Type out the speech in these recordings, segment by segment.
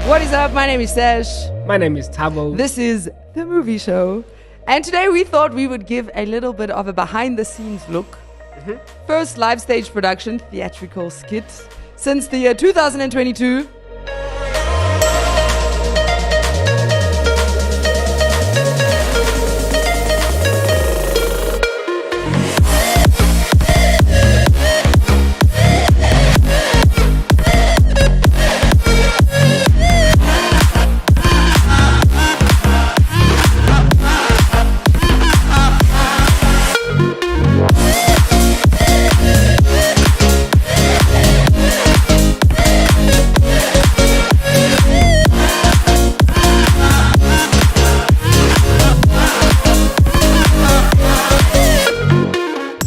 What is up? My name is Sash. My name is Tabo. This is The Movie Show. And today we thought we would give a little bit of a behind-the-scenes look. First live stage production, theatrical skit, since the year 2022.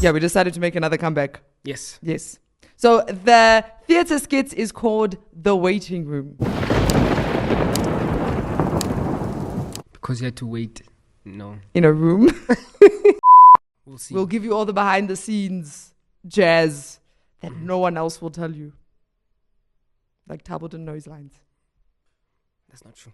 Yeah, we decided to make another comeback. Yes. So the theatre skit is called The Waiting Room. Because you had to wait. No. In a room. We'll see. We'll give you all the behind the scenes jazz that no one else will tell you. Like Tabo didn't know his lines. That's not true.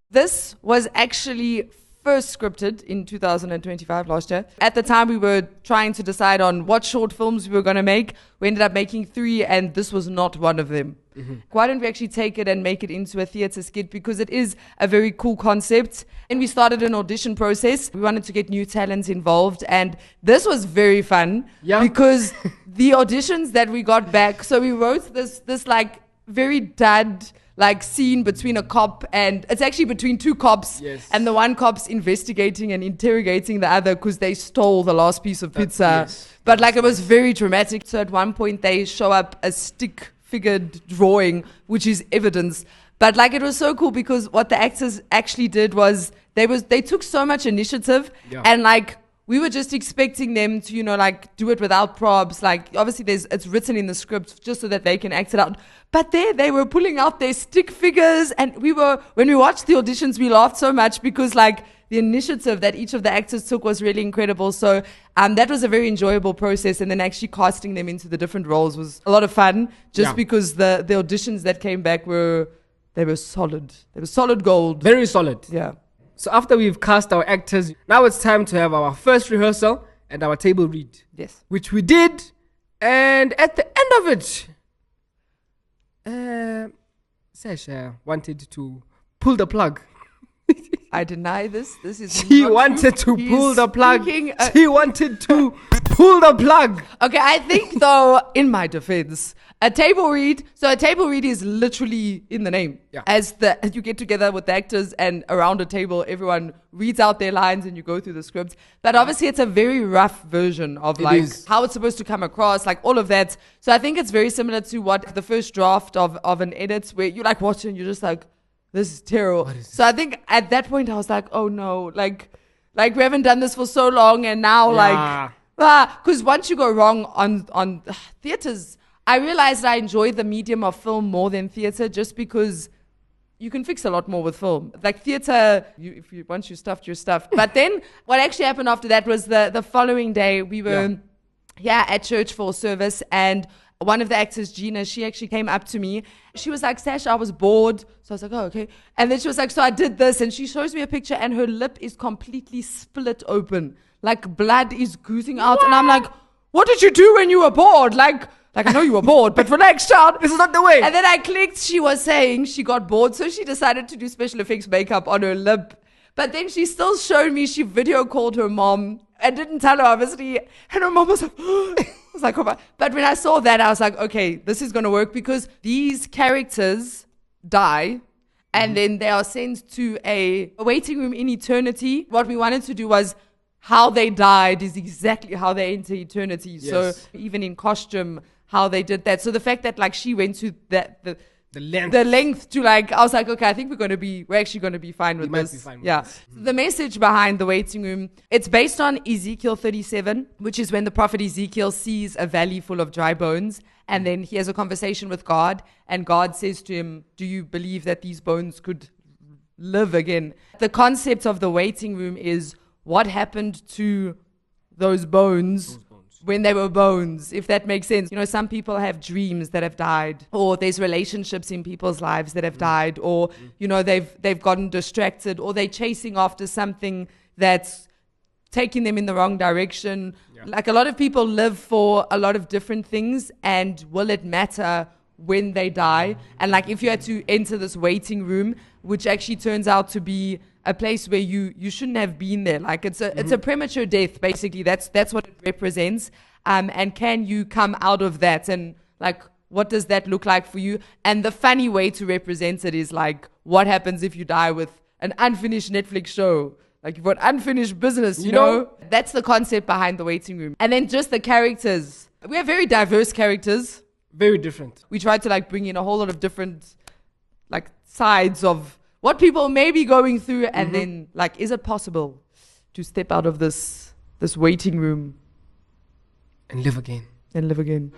This was actually first scripted in 2025, last year. At the time, we were trying to decide on what short films we were going to make. We ended up making 3, and this was not one of them. Why don't we actually take it and make it into a theatre skit? Because it is a very cool concept. And we started an audition process. We wanted to get new talents involved. And this was very fun. Yeah. Because the auditions that we got back, so we wrote this like very dud like scene between a cop and it's actually between 2 cops. Yes. And the one cop's investigating and interrogating the other because they stole the last piece of pizza. Yes. But like it was very dramatic. So at one point they show up a stick figured drawing, which is evidence. But like it was so cool because what the actors actually did was they took so much initiative. Yeah. And like we were just expecting them to, like do it without props. Like obviously it's written in the script just so that they can act it out. But they were pulling out their stick figures, and when we watched the auditions, we laughed so much because like the initiative that each of the actors took was really incredible. So that was a very enjoyable process, and then actually casting them into the different roles was a lot of fun. Just because the auditions that came back were solid. They were solid gold. Very solid. Yeah. So after we've cast our actors, now it's time to have our first rehearsal and our table read. Yes. Which we did. And at the end of it, Sasha wanted to pull the plug. I deny this. This is She not wanted true. to He's pull the plug. speaking, She wanted to pull the plug. Okay, I think though, in my defense, a table read is literally in the name. Yeah. As you get together with the actors and around a table, everyone reads out their lines and you go through the scripts. But obviously it's a very rough version of how it's supposed to come across, like all of that. So I think it's very similar to what the first draft of an edit where you like watch it and you're just like, this is terrible. So I think at that point I was like, oh no, like we haven't done this for so long and now because once you go wrong on theaters, I realized I enjoy the medium of film more than theater just because you can fix a lot more with film. Like theater, once you stuffed, you're stuffed. But then what actually happened after that was the following day we were here at church for a service, and one of the actors, Gina, she actually came up to me. She was like, Sash, I was bored. So I was like, oh, okay. And then she was like, so I did this. And she shows me a picture and her lip is completely split open. Like blood is oozing out. What? And I'm like, what did you do when you were bored? Like I know you were bored, but relax, child. This is not the way. And then I clicked. She was saying she got bored. So she decided to do special effects makeup on her lip. But then she still showed me, she video called her mom and didn't tell her, obviously. And her mom was like, I was like, oh my. But when I saw that, I was like, okay, this is going to work because these characters die and then they are sent to a waiting room in eternity. What we wanted to do was how they died is exactly how they enter eternity. Yes. So even in costume, how they did that. So the fact that like she went to the length to like, I was like, okay, I think we're actually going to be fine with this. Might be fine with this. The message behind the waiting room, it's based on Ezekiel 37, which is when the prophet Ezekiel sees a valley full of dry bones. And then he has a conversation with God, and God says to him, do you believe that these bones could live again? The concept of the waiting room is what happened to those bones when they were bones, if that makes sense. You know, some people have dreams that have died, or there's relationships in people's lives that have died, or, you know, they've gotten distracted, or they're chasing after something that's taking them in the wrong direction. Yeah. Like, a lot of people live for a lot of different things, and will it matter when they die? And like, if you had to enter this waiting room, which actually turns out to be a place where you shouldn't have been there. Like, it's a premature death, basically. That's what it represents. And can you come out of that? And like, what does that look like for you? And the funny way to represent it is like, what happens if you die with an unfinished Netflix show? Like, you've got unfinished business, you know? That's the concept behind the waiting room. And then just the characters. We have very diverse characters. Very different. We try to like bring in a whole lot of different like sides of what people may be going through. And then like, is it possible to step out of this waiting room? And live again. And live again.